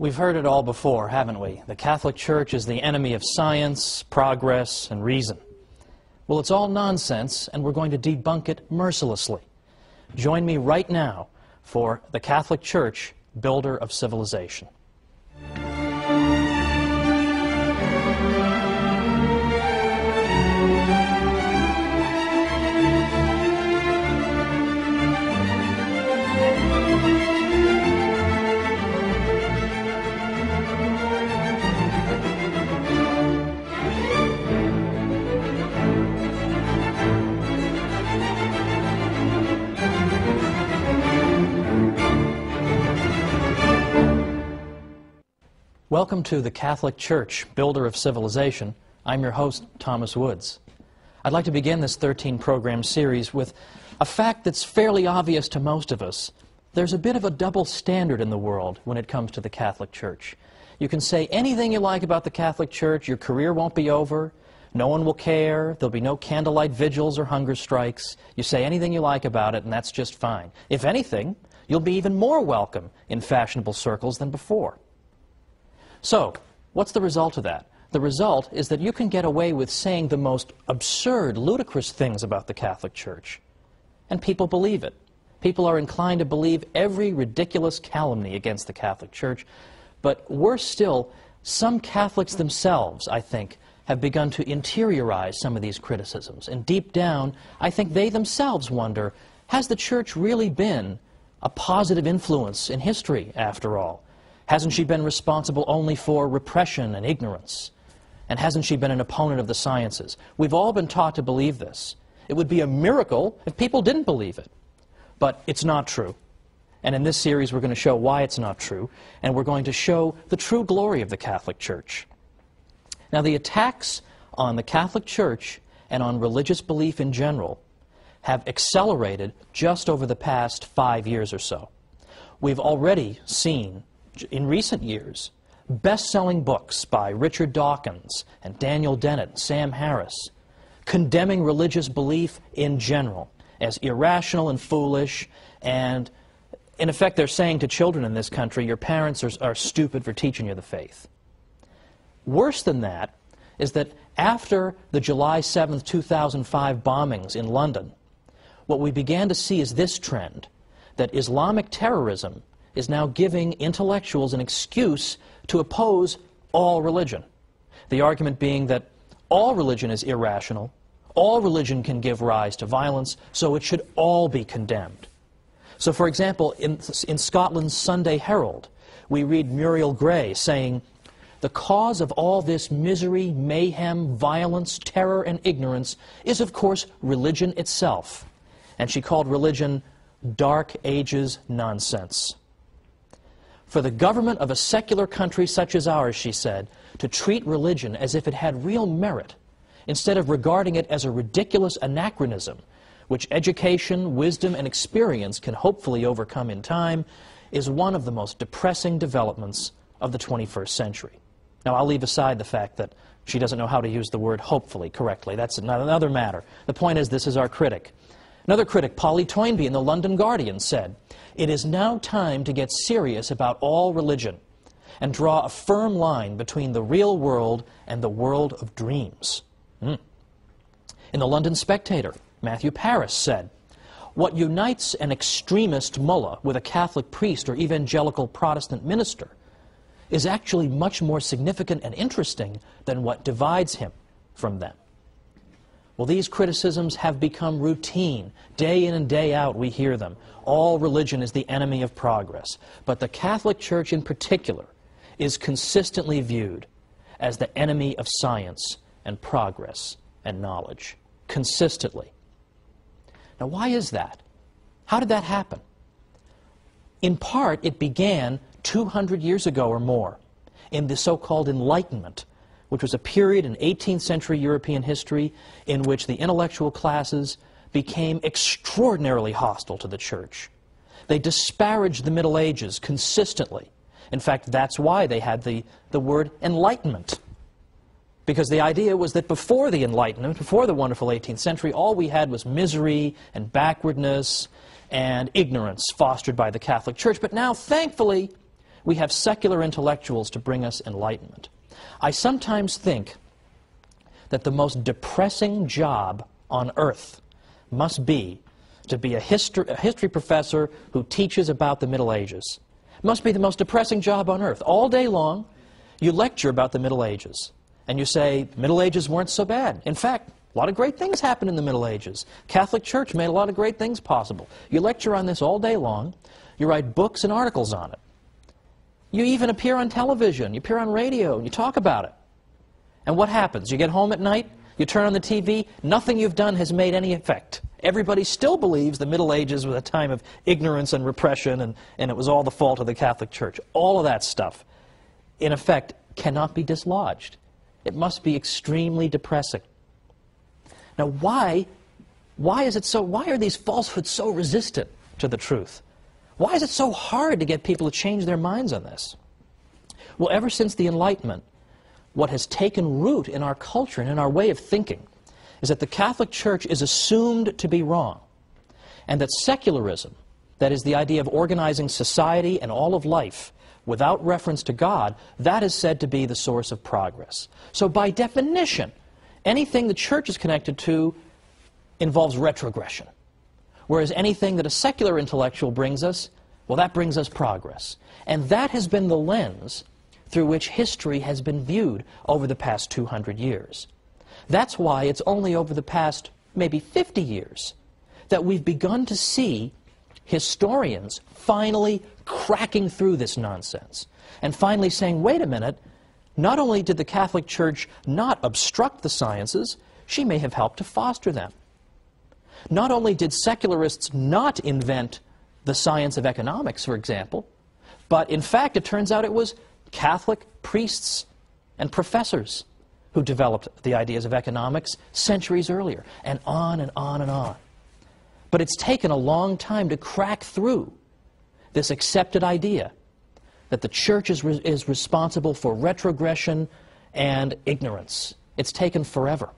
We've heard it all before, haven't we? The Catholic Church is the enemy of science, progress, and reason. Well, it's all nonsense, and we're going to debunk it mercilessly. Join me right now for the Catholic Church, Builder of Civilization. Welcome to the Catholic Church, Builder of Civilization. I'm your host, Thomas Woods. I'd like to begin this 13-program series with a fact that's fairly obvious to most of us. There's a bit of a double standard in the world when it comes to the Catholic Church. You can say anything you like about the Catholic Church, your career won't be over, no one will care, there'll be no candlelight vigils or hunger strikes. You say anything you like about it, and that's just fine. If anything, you'll be even more welcome in fashionable circles than before. So, what's the result of that? The result is that you can get away with saying the most absurd, ludicrous things about the Catholic Church, and people believe it. People are inclined to believe every ridiculous calumny against the Catholic Church, but worse still, some Catholics themselves, I think, have begun to interiorize some of these criticisms, and deep down, I think they themselves wonder, has the Church really been a positive influence in history, after all? Hasn't she been responsible only for repression and ignorance? And hasn't she been an opponent of the sciences? We've all been taught to believe this. It would be a miracle if people didn't believe it. But it's not true. And in this series we're going to show why it's not true, and we're going to show the true glory of the Catholic Church. Now, the attacks on the Catholic Church and on religious belief in general have accelerated just over the past 5 years or so. We've already seen in recent years, best-selling books by Richard Dawkins and Daniel Dennett and Sam Harris condemning religious belief in general as irrational and foolish, and in effect they're saying to children in this country, your parents are stupid for teaching you the faith. Worse than that is that after the July 7th, 2005 bombings in London, what we began to see is this trend, that Islamic terrorism is now giving intellectuals an excuse to oppose all religion. The argument being that all religion is irrational, all religion can give rise to violence, so it should all be condemned. So, for example, in Scotland's Sunday Herald, we read Muriel Gray saying, "The cause of all this misery, mayhem, violence, terror, and ignorance is, of course, religion itself." And she called religion Dark Ages nonsense. For the government of a secular country such as ours, she said, to treat religion as if it had real merit, instead of regarding it as a ridiculous anachronism, which education, wisdom, and experience can hopefully overcome in time, is one of the most depressing developments of the 21st century. Now, I'll leave aside the fact that she doesn't know how to use the word hopefully correctly. That's another matter. The point is, this is our critic. Another critic, Polly Toynbee in the London Guardian, said, "It is now time to get serious about all religion and draw a firm line between the real world and the world of dreams." In the London Spectator, Matthew Paris said, "What unites an extremist mullah with a Catholic priest or evangelical Protestant minister is actually much more significant and interesting than what divides him from them." Well, these criticisms have become routine. Day in and day out we hear them. All religion is the enemy of progress. But the Catholic Church in particular is consistently viewed as the enemy of science and progress and knowledge. Consistently. Now, why is that? How did that happen? In part, it began 200 years ago or more in the so-called Enlightenment, which was a period in 18th century European history in which the intellectual classes became extraordinarily hostile to the Church. They disparaged the Middle Ages consistently. In fact, that's why they had the word Enlightenment. Because the idea was that before the Enlightenment, before the wonderful 18th century, all we had was misery and backwardness and ignorance fostered by the Catholic Church. But now, thankfully, we have secular intellectuals to bring us enlightenment. I sometimes think that the most depressing job on earth must be to be a history professor who teaches about the Middle Ages. It must be the most depressing job on earth. All day long, you lecture about the Middle Ages, and you say, the Middle Ages weren't so bad. In fact, a lot of great things happened in the Middle Ages. Catholic Church made a lot of great things possible. You lecture on this all day long. You write books and articles on it. You even appear on television. You appear on radio, and you talk about it. And what happens? You get home at night, you turn on the TV, nothing you've done has made any effect. Everybody still believes the Middle Ages was a time of ignorance and repression, and it was all the fault of the Catholic Church. All of that stuff, in effect, cannot be dislodged. It must be extremely depressing. Now, why are these falsehoods so resistant to the truth? Why is it so hard to get people to change their minds on this? Well, ever since the Enlightenment, what has taken root in our culture and in our way of thinking is that the Catholic Church is assumed to be wrong, and that secularism, that is the idea of organizing society and all of life without reference to God, that is said to be the source of progress. So by definition, anything the Church is connected to involves retrogression, whereas anything that a secular intellectual brings us, well, that brings us progress. And that has been the lens through which history has been viewed over the past 200 years. That's why it's only over the past maybe 50 years that we've begun to see historians finally cracking through this nonsense and finally saying, wait a minute, not only did the Catholic Church not obstruct the sciences, she may have helped to foster them. Not only did secularists not invent the science of economics, for example, but in fact it turns out it was Catholic priests and professors who developed the ideas of economics centuries earlier, and on and on and on. But it's taken a long time to crack through this accepted idea that the Church is responsible for retrogression and ignorance. It's taken forever.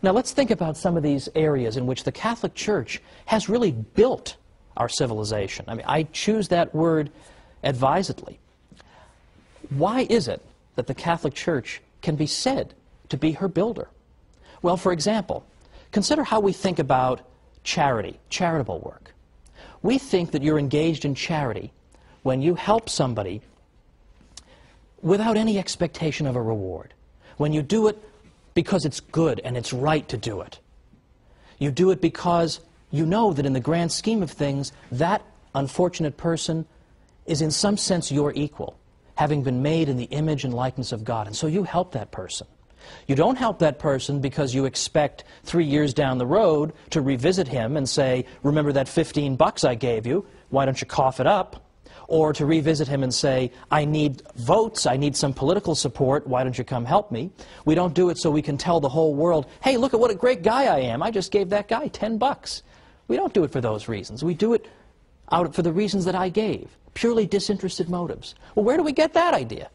Now let's think about some of these areas in which the Catholic Church has really built our civilization. I mean, I choose that word advisedly. Why is it that the Catholic Church can be said to be her builder? Well, for example, consider how we think about charity, charitable work. We think that you're engaged in charity when you help somebody without any expectation of a reward, when you do it because it's good and it's right to do it. You do it because you know that in the grand scheme of things, that unfortunate person is in some sense your equal, having been made in the image and likeness of God. And so you help that person. You don't help that person because you expect 3 years down the road to revisit him and say, remember that $15 I gave you, why don't you cough it up? Or to revisit him and say, I need votes, I need some political support, why don't you come help me? We don't do it so we can tell the whole world, hey, look at what a great guy I am, I just gave that guy $10. We don't do it for those reasons. We do it for the reasons that I gave, purely disinterested motives. Well, where do we get that idea?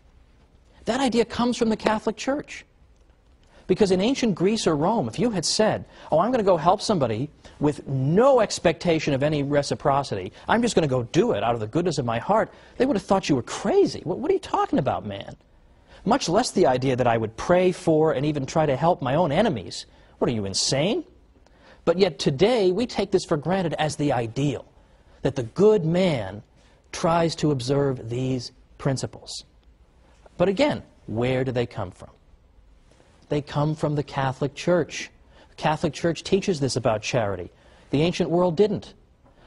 That idea comes from the Catholic Church. Because in ancient Greece or Rome, if you had said, oh, I'm going to go help somebody with no expectation of any reciprocity, I'm just going to go do it out of the goodness of my heart, they would have thought you were crazy. What are you talking about, man? Much less the idea that I would pray for and even try to help my own enemies. What, are you insane? But yet today, we take this for granted as the ideal, that the good man tries to observe these principles. But again, where do they come from? They come from the Catholic Church. The Catholic Church teaches this about charity. The ancient world didn't.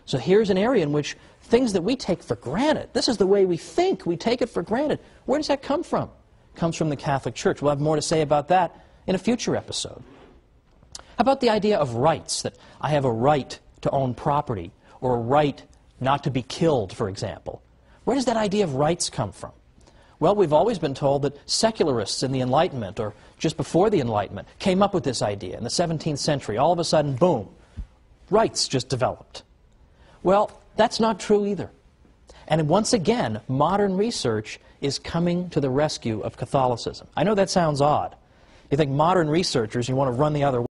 So here's an area in which things that we take for granted, this is the way we think, we take it for granted. Where does that come from? It comes from the Catholic Church. We'll have more to say about that in a future episode. How about the idea of rights, that I have a right to own property, or a right not to be killed, for example? Where does that idea of rights come from? Well, we've always been told that secularists in the Enlightenment, or just before the Enlightenment, came up with this idea. In the 17th century, all of a sudden, boom, rights just developed. Well, that's not true either. And once again, modern research is coming to the rescue of Catholicism. I know that sounds odd. You think modern researchers, you want to run the other way.